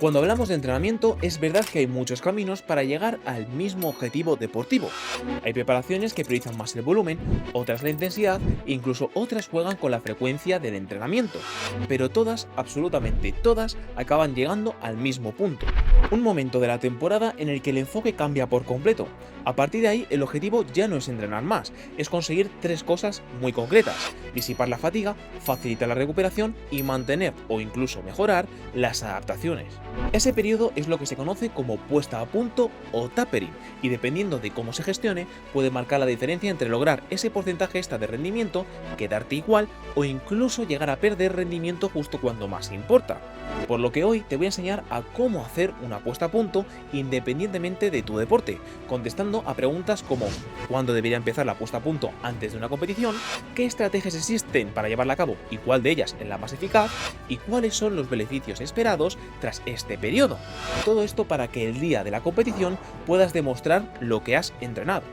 Cuando hablamos de entrenamiento, es verdad que hay muchos caminos para llegar al mismo objetivo deportivo. Hay preparaciones que priorizan más el volumen, otras la intensidad e incluso otras juegan con la frecuencia del entrenamiento. Pero todas, absolutamente todas, acaban llegando al mismo punto. Un momento de la temporada en el que el enfoque cambia por completo. A partir de ahí, el objetivo ya no es entrenar más, es conseguir tres cosas muy concretas: disipar la fatiga, facilitar la recuperación y mantener o incluso mejorar las adaptaciones. Ese periodo es lo que se conoce como puesta a punto o tapering, y dependiendo de cómo se gestione, puede marcar la diferencia entre lograr ese porcentaje extra de rendimiento, quedarte igual o incluso llegar a perder rendimiento justo cuando más importa. Por lo que hoy te voy a enseñar a cómo hacer una puesta a punto independientemente de tu deporte, contestando a preguntas como: ¿cuándo debería empezar la puesta a punto antes de una competición? ¿Qué estrategias existen para llevarla a cabo y cuál de ellas es la más eficaz? ¿Y cuáles son los beneficios esperados tras este periodo? Todo esto para que el día de la competición puedas demostrar lo que has entrenado.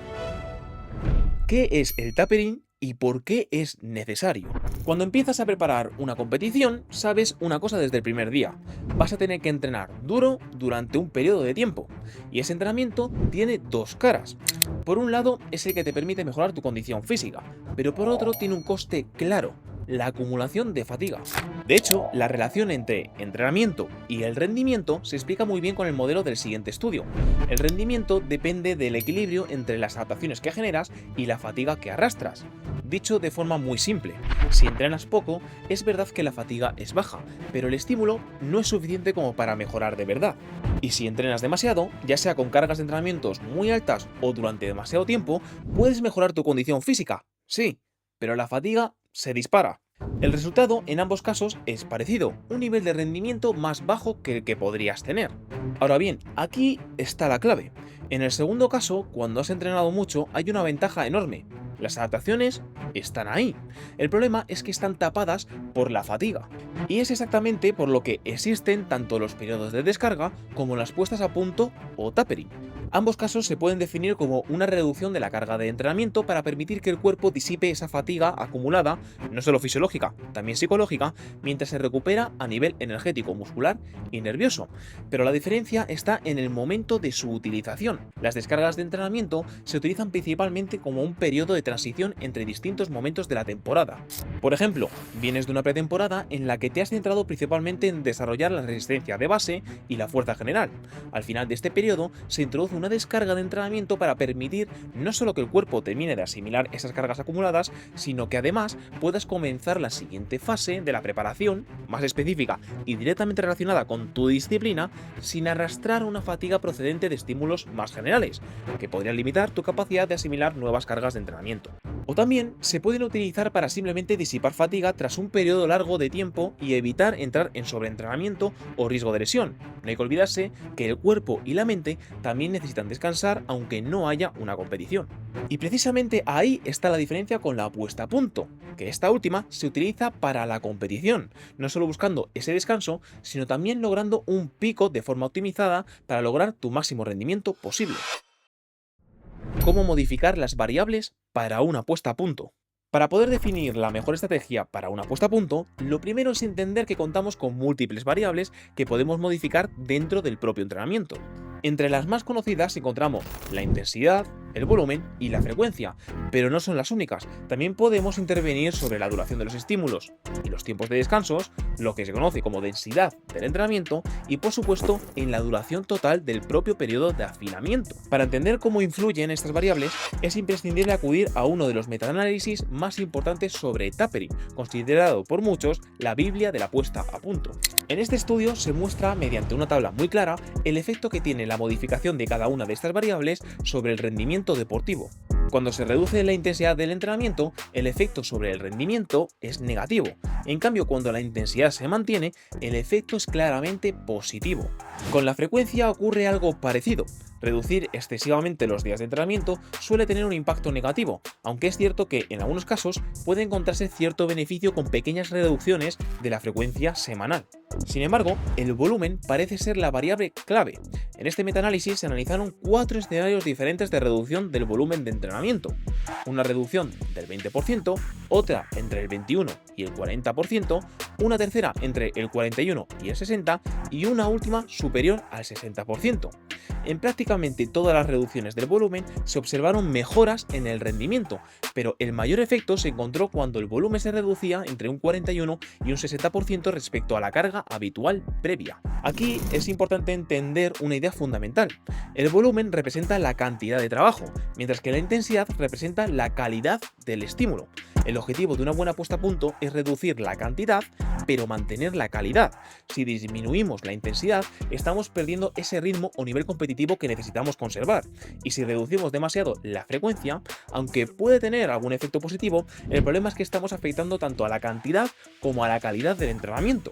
¿Qué es el tapering y por qué es necesario? Cuando empiezas a preparar una competición, sabes una cosa desde el primer día: vas a tener que entrenar duro durante un periodo de tiempo. Y ese entrenamiento tiene dos caras. Por un lado, es el que te permite mejorar tu condición física, pero por otro tiene un coste claro: la acumulación de fatiga. De hecho, la relación entre entrenamiento y el rendimiento se explica muy bien con el modelo del siguiente estudio. El rendimiento depende del equilibrio entre las adaptaciones que generas y la fatiga que arrastras. Dicho de forma muy simple, si entrenas poco, es verdad que la fatiga es baja, pero el estímulo no es suficiente como para mejorar de verdad. Y si entrenas demasiado, ya sea con cargas de entrenamientos muy altas o durante demasiado tiempo, puedes mejorar tu condición física, sí, pero la fatiga se dispara. El resultado en ambos casos es parecido: un nivel de rendimiento más bajo que el que podrías tener. Ahora bien, aquí está la clave. En el segundo caso, cuando has entrenado mucho, hay una ventaja enorme: las adaptaciones están ahí. El problema es que están tapadas por la fatiga. Y es exactamente por lo que existen tanto los periodos de descarga como las puestas a punto o tapering. Ambos casos se pueden definir como una reducción de la carga de entrenamiento para permitir que el cuerpo disipe esa fatiga acumulada, no solo fisiológica, también psicológica, mientras se recupera a nivel energético, muscular y nervioso. Pero la diferencia está en el momento de su utilización. Las descargas de entrenamiento se utilizan principalmente como un periodo de transición entre distintos momentos de la temporada. Por ejemplo, vienes de una pretemporada en la que te has centrado principalmente en desarrollar la resistencia de base y la fuerza general. Al final de este periodo se introduce una descarga de entrenamiento para permitir no solo que el cuerpo termine de asimilar esas cargas acumuladas, sino que además puedas comenzar la siguiente fase de la preparación, más específica y directamente relacionada con tu disciplina, sin arrastrar una fatiga procedente de estímulos más generales, que podrían limitar tu capacidad de asimilar nuevas cargas de entrenamiento. O también se pueden utilizar para simplemente disipar fatiga tras un periodo largo de tiempo y evitar entrar en sobreentrenamiento o riesgo de lesión. No hay que olvidarse que el cuerpo y la mente también necesitan descansar aunque no haya una competición. Y precisamente ahí está la diferencia con la puesta a punto, que esta última se utiliza para la competición, no solo buscando ese descanso, sino también logrando un pico de forma optimizada para lograr tu máximo rendimiento posible. ¿Cómo modificar las variables para una puesta a punto? Para poder definir la mejor estrategia para una puesta a punto, lo primero es entender que contamos con múltiples variables que podemos modificar dentro del propio entrenamiento. Entre las más conocidas encontramos la intensidad, el volumen y la frecuencia, pero no son las únicas. También podemos intervenir sobre la duración de los estímulos y los tiempos de descansos, lo que se conoce como densidad del entrenamiento, y por supuesto en la duración total del propio periodo de afinamiento. Para entender cómo influyen estas variables, es imprescindible acudir a uno de los metaanálisis más importantes sobre tapering, considerado por muchos la Biblia de la puesta a punto. En este estudio se muestra mediante una tabla muy clara el efecto que tiene la modificación de cada una de estas variables sobre el rendimiento deportivo. Cuando se reduce la intensidad del entrenamiento, el efecto sobre el rendimiento es negativo. En cambio, cuando la intensidad se mantiene, el efecto es claramente positivo. Con la frecuencia ocurre algo parecido. Reducir excesivamente los días de entrenamiento suele tener un impacto negativo, aunque es cierto que en algunos casos puede encontrarse cierto beneficio con pequeñas reducciones de la frecuencia semanal. Sin embargo, el volumen parece ser la variable clave. En este metaanálisis se analizaron 4 escenarios diferentes de reducción del volumen de entrenamiento. Una reducción del 20%, otra entre el 21 y el 40%, una tercera entre el 41 y el 60% y una última superior al 60%. En prácticamente todas las reducciones del volumen se observaron mejoras en el rendimiento, pero el mayor efecto se encontró cuando el volumen se reducía entre un 41 y un 60% respecto a la carga habitual previa. Aquí es importante entender una idea fundamental. El volumen representa la cantidad de trabajo, mientras que la intensidad representa la calidad del estímulo. El objetivo de una buena puesta a punto es reducir la cantidad, pero mantener la calidad. Si disminuimos la intensidad, estamos perdiendo ese ritmo o nivel competitivo que necesitamos conservar. Y si reducimos demasiado la frecuencia, aunque puede tener algún efecto positivo, el problema es que estamos afectando tanto a la cantidad como a la calidad del entrenamiento.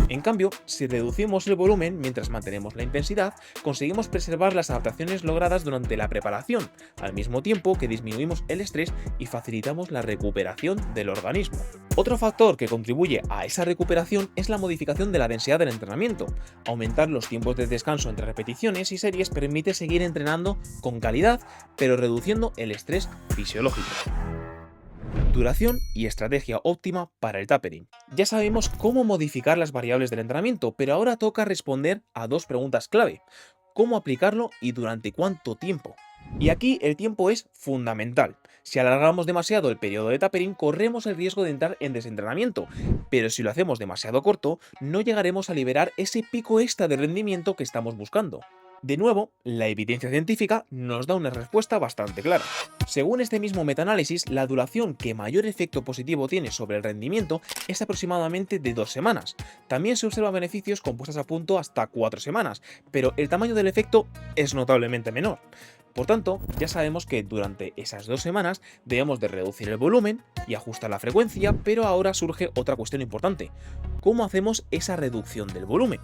En cambio, si reducimos el volumen mientras mantenemos la intensidad, conseguimos preservar las adaptaciones logradas durante la preparación, al mismo tiempo que disminuimos el estrés y facilitamos la recuperación del organismo. Otro factor que contribuye a esa recuperación es la modificación de la densidad del entrenamiento. Aumentar los tiempos de descanso entre repeticiones y series permite seguir entrenando con calidad, pero reduciendo el estrés fisiológico. Duración y estrategia óptima para el tapering. Ya sabemos cómo modificar las variables del entrenamiento, pero ahora toca responder a 2 preguntas clave. ¿Cómo aplicarlo y durante cuánto tiempo? Y aquí el tiempo es fundamental. Si alargamos demasiado el periodo de tapering, corremos el riesgo de entrar en desentrenamiento, pero si lo hacemos demasiado corto, no llegaremos a liberar ese pico extra de rendimiento que estamos buscando. De nuevo, la evidencia científica nos da una respuesta bastante clara. Según este mismo metaanálisis, la duración que mayor efecto positivo tiene sobre el rendimiento es aproximadamente de 2 semanas. También se observan beneficios con puestas a punto hasta 4 semanas, pero el tamaño del efecto es notablemente menor. Por tanto, ya sabemos que durante esas 2 semanas debemos de reducir el volumen y ajustar la frecuencia, pero ahora surge otra cuestión importante. ¿Cómo hacemos esa reducción del volumen?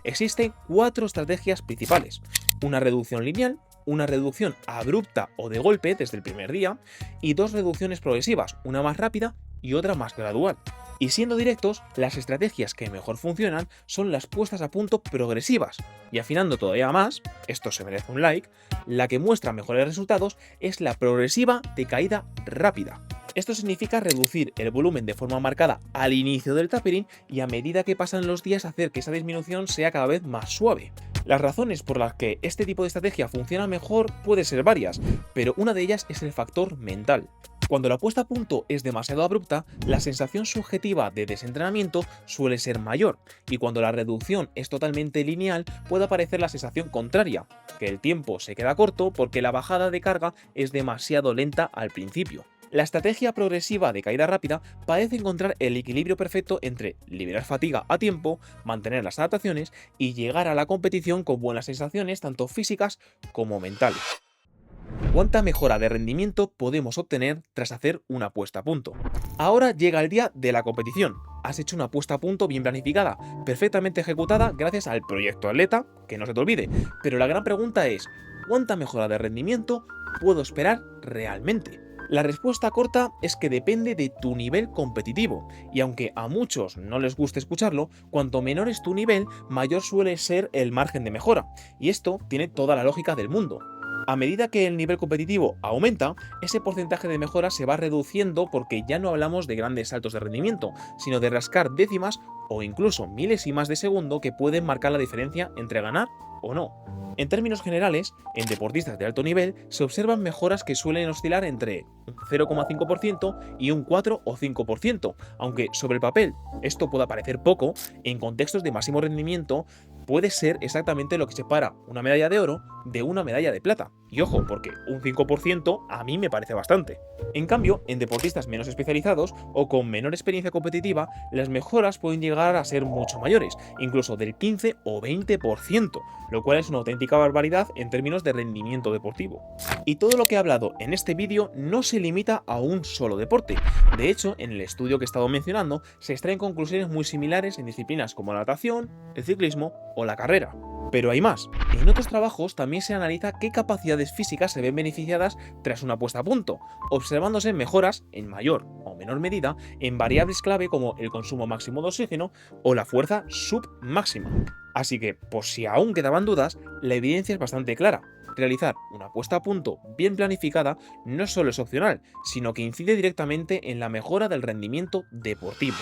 Existen 4 estrategias principales: una reducción lineal, una reducción abrupta o de golpe desde el primer día y 2 reducciones progresivas, una más rápida y otra más gradual. Y siendo directos, las estrategias que mejor funcionan son las puestas a punto progresivas. Y afinando todavía más, esto se merece un like, la que muestra mejores resultados es la progresiva de caída rápida. Esto significa reducir el volumen de forma marcada al inicio del tapering y a medida que pasan los días hacer que esa disminución sea cada vez más suave. Las razones por las que este tipo de estrategia funciona mejor pueden ser varias, pero una de ellas es el factor mental. Cuando la puesta a punto es demasiado abrupta, la sensación subjetiva de desentrenamiento suele ser mayor, y cuando la reducción es totalmente lineal puede aparecer la sensación contraria, que el tiempo se queda corto porque la bajada de carga es demasiado lenta al principio. La estrategia progresiva de caída rápida parece encontrar el equilibrio perfecto entre liberar fatiga a tiempo, mantener las adaptaciones y llegar a la competición con buenas sensaciones tanto físicas como mentales. ¿Cuánta mejora de rendimiento podemos obtener tras hacer una puesta a punto? Ahora llega el día de la competición. Has hecho una puesta a punto bien planificada, perfectamente ejecutada gracias al proyecto atleta, que no se te olvide. Pero la gran pregunta es, ¿cuánta mejora de rendimiento puedo esperar realmente? La respuesta corta es que depende de tu nivel competitivo, y aunque a muchos no les guste escucharlo, cuanto menor es tu nivel, mayor suele ser el margen de mejora, y esto tiene toda la lógica del mundo. A medida que el nivel competitivo aumenta, ese porcentaje de mejora se va reduciendo porque ya no hablamos de grandes saltos de rendimiento, sino de rascar décimas o incluso milésimas de segundo que pueden marcar la diferencia entre ganar o no. En términos generales, en deportistas de alto nivel se observan mejoras que suelen oscilar entre un 0,5% y un 4 o 5%, aunque sobre el papel esto pueda parecer poco, en contextos de máximo rendimiento puede ser exactamente lo que separa una medalla de oro de una medalla de plata. Y ojo, porque un 5% a mí me parece bastante. En cambio, en deportistas menos especializados o con menor experiencia competitiva, las mejoras pueden llegar a ser mucho mayores, incluso del 15 o 20%, lo cual es una auténtica barbaridad en términos de rendimiento deportivo. Y todo lo que he hablado en este vídeo no se limita a un solo deporte. De hecho, en el estudio que he estado mencionando, se extraen conclusiones muy similares en disciplinas como la natación, el ciclismo o la carrera. Pero hay más. En otros trabajos también se analiza qué capacidades físicas se ven beneficiadas tras una puesta a punto, observándose mejoras, en mayor o menor medida, en variables clave como el consumo máximo de oxígeno o la fuerza submáxima. Así que, por si aún quedaban dudas, la evidencia es bastante clara. Realizar una puesta a punto bien planificada no solo es opcional, sino que incide directamente en la mejora del rendimiento deportivo.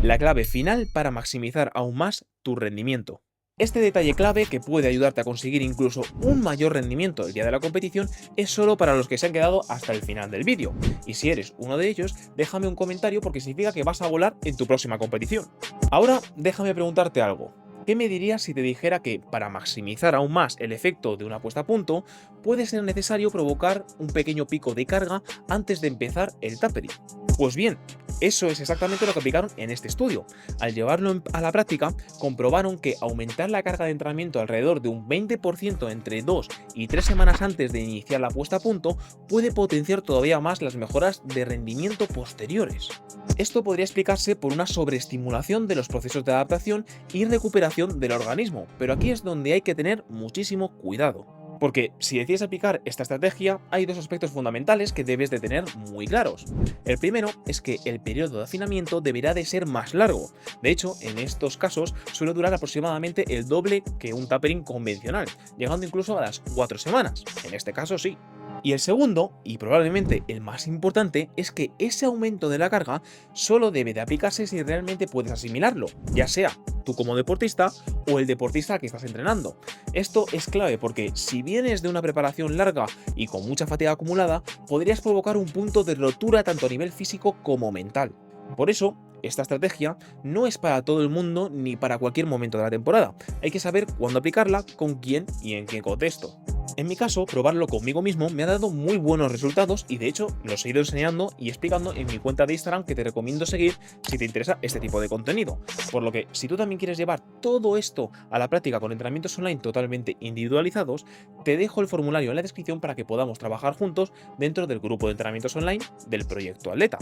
La clave final para maximizar aún más tu rendimiento. Este detalle clave, que puede ayudarte a conseguir incluso un mayor rendimiento el día de la competición, es solo para los que se han quedado hasta el final del vídeo. Y si eres uno de ellos, déjame un comentario porque significa que vas a volar en tu próxima competición. Ahora, déjame preguntarte algo. ¿Qué me dirías si te dijera que, para maximizar aún más el efecto de una puesta a punto, puede ser necesario provocar un pequeño pico de carga antes de empezar el tapering? Pues bien, eso es exactamente lo que aplicaron en este estudio. Al llevarlo a la práctica, comprobaron que aumentar la carga de entrenamiento alrededor de un 20% entre 2 y 3 semanas antes de iniciar la puesta a punto puede potenciar todavía más las mejoras de rendimiento posteriores. Esto podría explicarse por una sobreestimulación de los procesos de adaptación y recuperación del organismo, pero aquí es donde hay que tener muchísimo cuidado. Porque si decides aplicar esta estrategia, hay dos aspectos fundamentales que debes de tener muy claros. El primero es que el periodo de afinamiento deberá de ser más largo. De hecho, en estos casos suele durar aproximadamente el doble que un tapering convencional, llegando incluso a las 4 semanas. En este caso sí. Y el segundo, y probablemente el más importante, es que ese aumento de la carga solo debe de aplicarse si realmente puedes asimilarlo, ya sea tú como deportista o el deportista que estás entrenando. Esto es clave porque si vienes de una preparación larga y con mucha fatiga acumulada, podrías provocar un punto de rotura tanto a nivel físico como mental. Por eso, esta estrategia no es para todo el mundo ni para cualquier momento de la temporada. Hay que saber cuándo aplicarla, con quién y en qué contexto. En mi caso, probarlo conmigo mismo me ha dado muy buenos resultados y de hecho los he ido enseñando y explicando en mi cuenta de Instagram, que te recomiendo seguir si te interesa este tipo de contenido. Por lo que, si tú también quieres llevar todo esto a la práctica con entrenamientos online totalmente individualizados, te dejo el formulario en la descripción para que podamos trabajar juntos dentro del grupo de entrenamientos online del Proyecto Atleta.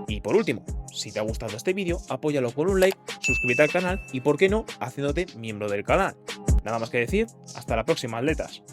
Y por último, si te ha gustado este vídeo, apóyalo con un like, suscríbete al canal y, por qué no, haciéndote miembro del canal. Nada más que decir, hasta la próxima, atletas.